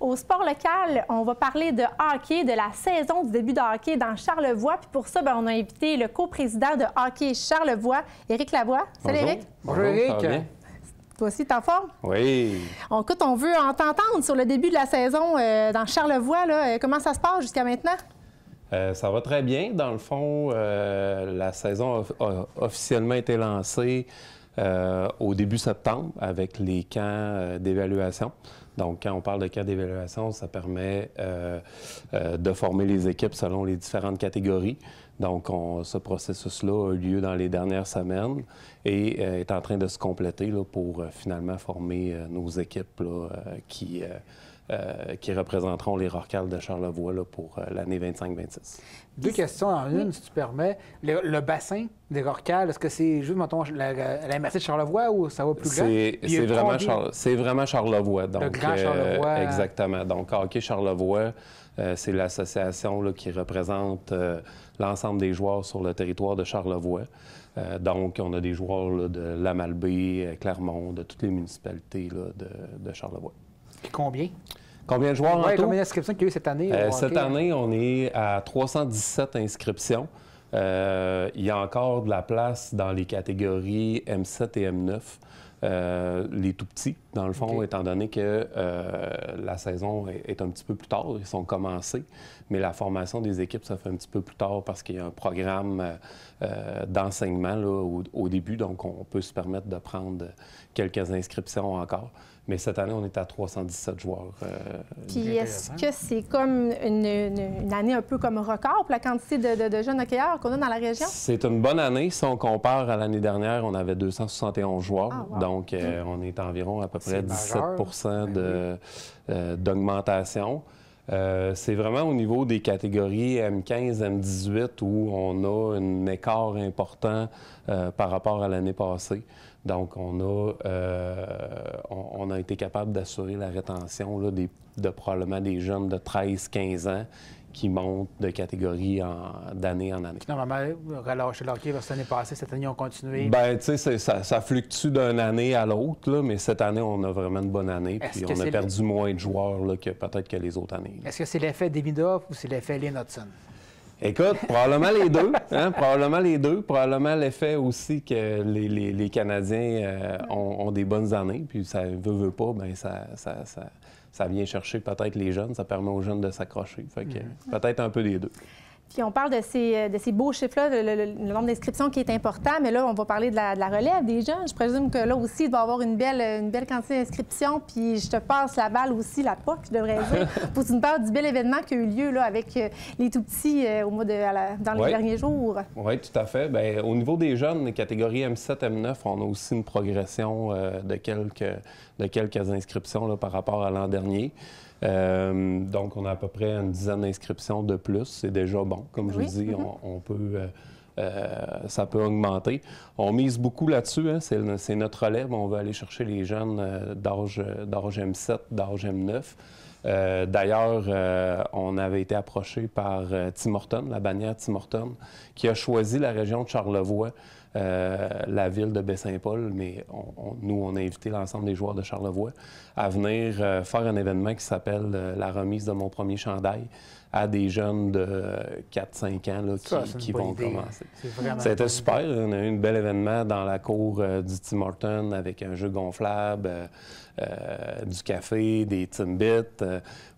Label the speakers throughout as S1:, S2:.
S1: Au sport local, on va parler de hockey, de la saison du début de hockey dans Charlevoix. Puis pour ça, on a invité le coprésident de hockey Charlevoix, Éric Lavoie. Salut
S2: Bonjour.
S1: Éric.
S2: Bonjour Éric.
S1: Toi aussi, t'es en forme?
S2: Oui.
S1: Écoute, on veut t'entendre sur le début de la saison dans Charlevoix. Là. Comment ça se passe jusqu'à maintenant?
S2: Ça va très bien. Dans le fond, la saison a officiellement été lancée au début septembre avec les camps d'évaluation. Donc, quand on parle de camps d'évaluation, ça permet de former les équipes selon les différentes catégories. Donc, ce processus-là a eu lieu dans les dernières semaines et est en train de se compléter là, pour finalement former nos équipes là, qui représenteront les Rorcals de Charlevoix là, pour l'année 25-26.
S3: Deux questions en une, si tu permets. Le bassin des Rorcals, est-ce que c'est juste, mettons, la MRC de Charlevoix ou ça va plus grand?
S2: C'est vraiment Charlevoix. Donc,
S3: le Grand Charlevoix.
S2: Exactement. Donc, Hockey Charlevoix, c'est l'association là, qui représente l'ensemble des joueurs sur le territoire de Charlevoix. Donc, on a des joueurs là, de Lamalbaie, Clermont, de toutes les municipalités là, de Charlevoix.
S3: Puis combien?
S2: Combien de joueurs en tout?
S3: Combien d'inscriptions qu'il y a eu cette année?
S2: Cette année, on est à 317 inscriptions. Il y a encore de la place dans les catégories M7 et M9. Les tout-petits, dans le fond, étant donné que la saison est un petit peu plus tard, ils sont commencés, mais la formation des équipes, ça fait un petit peu plus tard parce qu'il y a un programme d'enseignement là, au début, donc on peut se permettre de prendre quelques inscriptions encore. Mais cette année, on est à 317 joueurs.
S1: Puis est-ce que c'est comme une année un peu comme record pour la quantité de jeunes hockeyeurs qu'on a dans la région?
S2: C'est une bonne année. Si on compare à l'année dernière, on avait 271 joueurs.
S1: Ah, wow.
S2: Donc, on est environ à peu près 17 d'augmentation. C'est vraiment au niveau des catégories M15, M18 où on a un écart important par rapport à l'année passée. Donc, on a été capable d'assurer la rétention là, de probablement des jeunes de 13-15 ans qui montent de catégorie d'année en année.
S3: Normalement, relâcher le hockey vers cette année passée, cette année, on continue.
S2: Bien, tu sais, ça fluctue d'une année à l'autre, là, mais cette année, on a vraiment une bonne année. Puis on a perdu moins de joueurs là, que peut-être que les autres années.
S3: Est-ce que c'est l'effet Demidov ou c'est l'effet Lynn Hudson?
S2: Écoute, probablement les deux. Hein? Probablement les deux. Probablement l'effet aussi que les Canadiens ont des bonnes années. Puis ça veut pas, bien, ça vient chercher peut-être les jeunes. Ça permet aux jeunes de s'accrocher. Fait que peut-être un peu des deux.
S1: Puis on parle de ces beaux chiffres-là, le nombre d'inscriptions qui est important, mais là, on va parler de la relève des jeunes. Je présume que là aussi, il va y avoir une belle quantité d'inscriptions. Puis je te passe la balle aussi, la POC, je devrais dire, pour que tu nous parles du bel événement qui a eu lieu là, avec les tout-petits dans les derniers jours.
S2: Oui, tout à fait. Bien, au niveau des jeunes, les catégories M7, M9, on a aussi une progression de quelques inscriptions là, par rapport à l'an dernier. Donc, on a à peu près une dizaine d'inscriptions de plus. C'est déjà bon. Comme je vous dis, on peut, ça peut augmenter. On mise beaucoup là-dessus. Hein. C'est notre relève. On veut aller chercher les jeunes d'âge M7, d'âge M9. D'ailleurs, on avait été approché par Tim Hortons, la bannière Tim Hortons, qui a choisi la région de Charlevoix, la ville de Baie-Saint-Paul, mais nous, on a invité l'ensemble des joueurs de Charlevoix à venir faire un événement qui s'appelle la remise de mon premier chandail à des jeunes de 4-5 ans là, qui vont commencer. C'était super. On a eu un bel événement dans la cour du Tim Hortons avec un jeu gonflable, du café, des Timbits,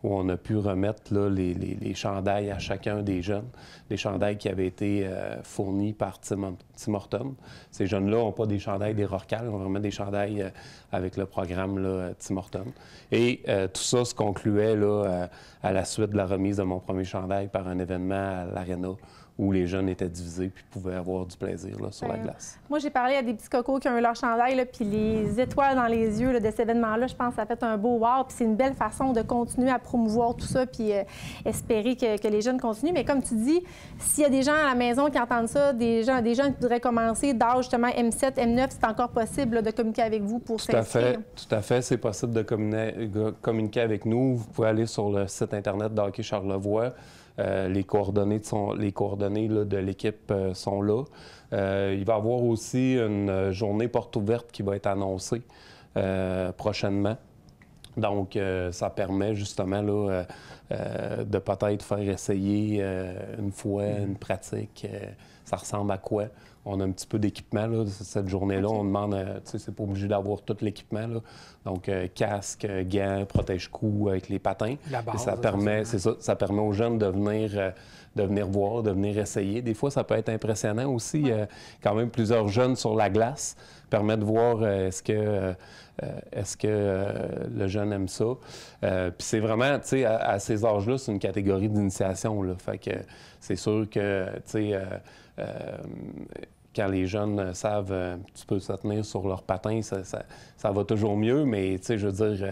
S2: où on a pu remettre là, les chandails à chacun des jeunes, les chandails qui avaient été fournis par Tim Hortons. Ces jeunes-là n'ont pas des chandails des Rorcals, ils ont vraiment des chandails avec le programme là, Tim Hortons. Et tout ça se concluait là, à la suite de la remise de mon premier chandail par un événement à l'Arena où les jeunes étaient divisés puis pouvaient avoir du plaisir là, sur la glace.
S1: Moi, j'ai parlé à des petits cocos qui ont eu leur chandail, là, puis les étoiles dans les yeux là, de cet événement-là, je pense que ça fait un beau wow. Puis c'est une belle façon de continuer à promouvoir tout ça puis espérer que les jeunes continuent. Mais comme tu dis, s'il y a des gens à la maison qui entendent ça, des gens qui voudraient commencer d'âge justement M7, M9, c'est encore possible là, de communiquer avec vous pour s'inscrire?
S2: Tout à fait. C'est possible de communiquer avec nous. Vous pouvez aller sur le site Internet d'Hockey Charlevoix. Les coordonnées là, de l'équipe sont là. Il va y avoir aussi une journée porte ouverte qui va être annoncée prochainement. Donc, ça permet justement là, de peut-être faire essayer une fois, une pratique. Ça ressemble à quoi? On a un petit peu d'équipement. Là, cette journée-là, on demande, tu sais, c'est pas obligé d'avoir tout l'équipement. Là. Donc, casque, gants, protège-cou avec les patins.
S3: La base,
S2: et ça permet, c'est ça, ça permet aux jeunes de venir voir, de venir essayer. Des fois, ça peut être impressionnant aussi. Quand même, plusieurs jeunes sur la glace permet de voir est-ce que le jeune aime ça. Puis c'est vraiment, tu sais, à ces âges-là, c'est une catégorie d'initiation. Fait que c'est sûr que, tu sais, quand les jeunes savent un petit peu se tenir sur leurs patins, ça va toujours mieux, mais tu sais, je veux dire,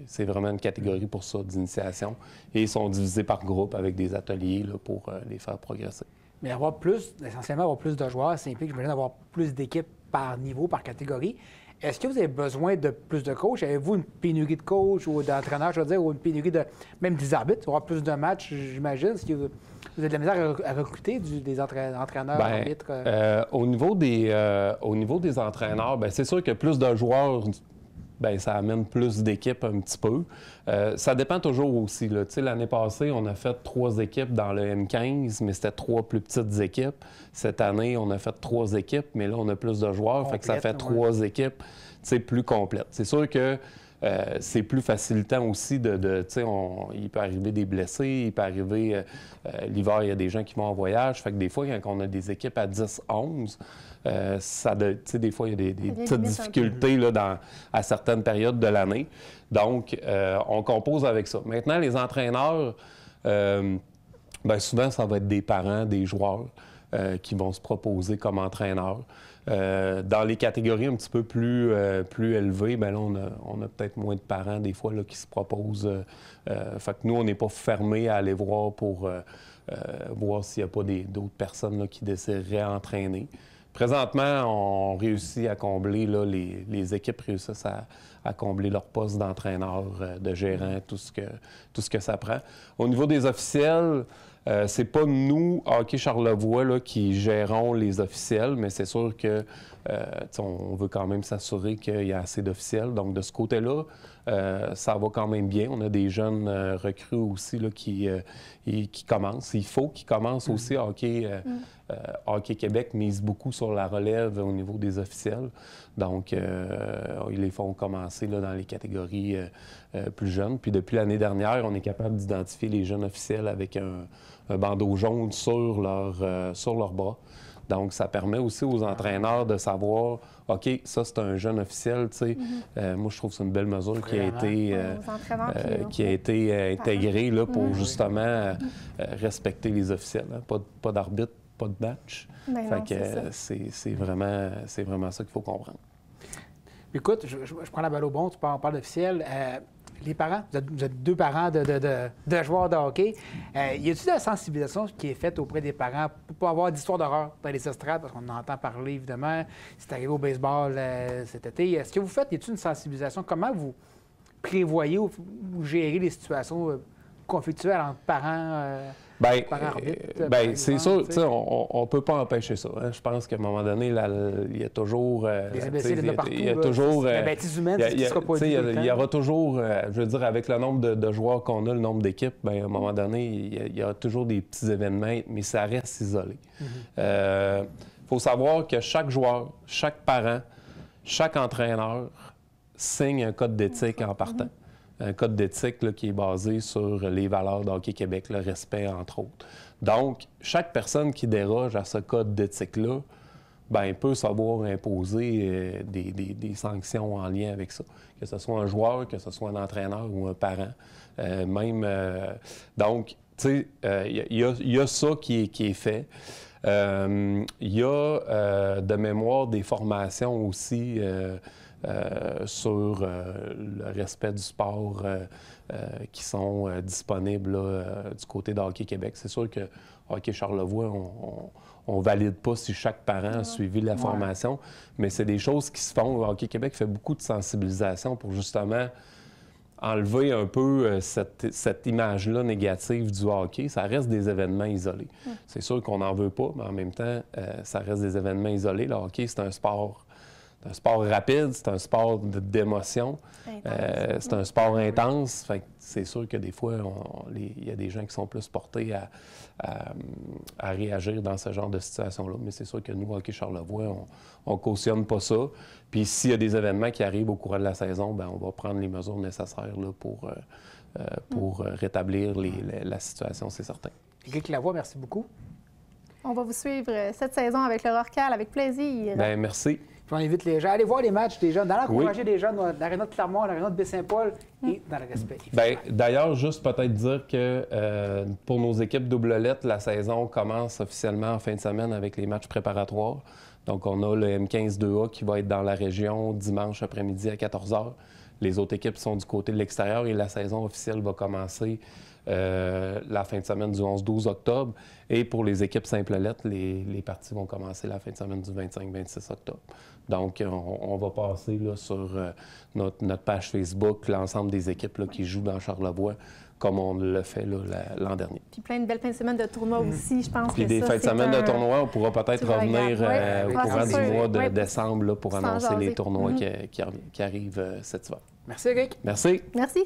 S2: c'est vraiment une catégorie pour ça, d'initiation. Et ils sont divisés par groupe avec des ateliers là, pour les faire progresser.
S3: Mais avoir plus, essentiellement avoir plus de joueurs, ça implique, j'imagine, d'avoir plus d'équipes par niveau, par catégorie. Est-ce que vous avez besoin de plus de coachs? Avez-vous une pénurie de coachs ou d'entraîneurs, je veux dire, ou une pénurie de même des arbitres? Avoir plus de matchs, j'imagine. Est-ce que vous avez de la misère à recruter des entraîneurs, arbitres?
S2: Au niveau des entraîneurs, bien, c'est sûr que plus de joueurs, bien, ça amène plus d'équipes un petit peu. Ça dépend toujours aussi. Là. Tu sais, l'année passée, on a fait 3 équipes dans le M15, mais c'était 3 plus petites équipes. Cette année, on a fait 3 équipes, mais là, on a plus de joueurs, fait que ça fait 3 équipes, tu sais, plus complètes. C'est sûr que c'est plus facilitant aussi tu sais, il peut arriver des blessés, il peut arriver, l'hiver, il y a des gens qui vont en voyage, fait que des fois, quand on a des équipes à 10-11, tu sais, des fois, il y a des petites difficultés là, à certaines périodes de l'année. Donc, on compose avec ça. Maintenant, les entraîneurs, bien, souvent, ça va être des parents, des joueurs qui vont se proposer comme entraîneurs. Dans les catégories un petit peu plus élevées, bien là, on a peut-être moins de parents des fois là, qui se proposent. Fait que nous, on n'est pas fermés à aller voir pour voir s'il n'y a pas d'autres personnes là, qui désireraient entraîner. Présentement, on réussit à combler, là, les équipes réussissent à combler leur poste d'entraîneur, de gérant, tout ce que ça prend. Au niveau des officiels, c'est pas nous, Hockey Charlevoix, là, qui gérons les officiels, mais c'est sûr que on veut quand même s'assurer qu'il y a assez d'officiels. Donc, de ce côté-là, ça va quand même bien. On a des jeunes recrues aussi là, qui commencent. Il faut qu'ils commencent aussi. Hockey Québec mise beaucoup sur la relève au niveau des officiels. Donc, ils les font commencer là, dans les catégories plus jeunes. Puis depuis l'année dernière, on est capable d'identifier les jeunes officiels avec un bandeau jaune sur leur bras. Donc, ça permet aussi aux entraîneurs de savoir, OK, ça, c'est un jeune officiel, tu sais. Moi, je trouve que c'est une belle mesure qui a été intégrée là, pour justement respecter les officiels. Hein. Pas d'arbitre, pas de match. Fait que c'est vraiment ça qu'il faut comprendre.
S3: Écoute, je prends la balle au bon, tu parles d'officiel. Les parents, vous êtes 2 parents de joueurs de hockey. Y a-t-il de la sensibilisation qui est faite auprès des parents pour pas avoir d'histoire d'horreur dans les estrades? Parce qu'on en entend parler, évidemment. C'est arrivé au baseball cet été. Est-ce que vous faites, y a-t-il une sensibilisation? Comment vous prévoyez ou gérez les situations conflictuelles entre parents?
S2: C'est sûr, on ne peut pas empêcher ça. Hein. Je pense qu'à un moment donné, il y a toujours...
S3: Les imbéciles de partout. Il y a
S2: toujours...
S3: la bêtise humaine, c'est ce qui sera pas dit.
S2: Il y aura toujours, je veux dire, avec le nombre de joueurs qu'on a, le nombre d'équipes, bien, à un moment donné, il y a toujours des petits événements, mais ça reste isolé. Faut savoir que chaque joueur, chaque parent, chaque entraîneur signe un code d'éthique en partant. Un code d'éthique là, qui est basé sur les valeurs d'Hockey Québec, le respect, entre autres. Donc, chaque personne qui déroge à ce code d'éthique-là, bien, peut savoir imposer des sanctions en lien avec ça. Que ce soit un joueur, que ce soit un entraîneur ou un parent. Donc, tu sais, il y a ça qui est fait. Il y a de mémoire des formations aussi sur le respect du sport qui sont disponibles là, du côté de Hockey Québec. C'est sûr que Hockey Charlevoix, on ne valide pas si chaque parent a suivi la formation, mais c'est des choses qui se font. Hockey Québec fait beaucoup de sensibilisation pour justement enlever un peu cette image-là négative du hockey. Ça reste des événements isolés. C'est sûr qu'on n'en veut pas, mais en même temps, ça reste des événements isolés. Le hockey, c'est un sport un sport rapide, c'est un sport d'émotion, c'est un sport intense. Fait que c'est sûr que des fois, il y a des gens qui sont plus portés à réagir dans ce genre de situation-là. Mais c'est sûr que nous, Hockey Charlevoix, on ne cautionne pas ça. Puis s'il y a des événements qui arrivent au courant de la saison, bien, on va prendre les mesures nécessaires là, pour rétablir la situation, c'est certain.
S3: Éric Lavoie, merci beaucoup.
S1: On va vous suivre cette saison avec le Rorcal, avec plaisir.
S2: Bien, merci.
S3: Je invite les gens à aller voir les matchs des jeunes, d'encourager les jeunes dans l'aréna de Clermont, l'aréna de Baie-Saint-Paul et dans le respect.
S2: Bien, d'ailleurs, juste peut-être dire que pour nos équipes double lettre, la saison commence officiellement en fin de semaine avec les matchs préparatoires. Donc, on a le M15-2A qui va être dans la région dimanche après-midi à 14 h. Les autres équipes sont du côté de l'extérieur et la saison officielle va commencer la fin de semaine du 11-12 octobre. Et pour les équipes simple lettres, les parties vont commencer la fin de semaine du 25-26 octobre. Donc, on va passer là, sur notre page Facebook l'ensemble des équipes là, qui jouent dans Charlevoix, comme on l'a fait l'an dernier.
S1: Puis plein de belles fins de semaine de tournois aussi, je pense.
S2: Puis des fins de semaine de tournois, on pourra peut-être revenir au courant du mois de décembre là, pour annoncer les tournois qui arrivent cet hiver.
S3: Merci, Éric.
S2: Merci.
S1: Merci.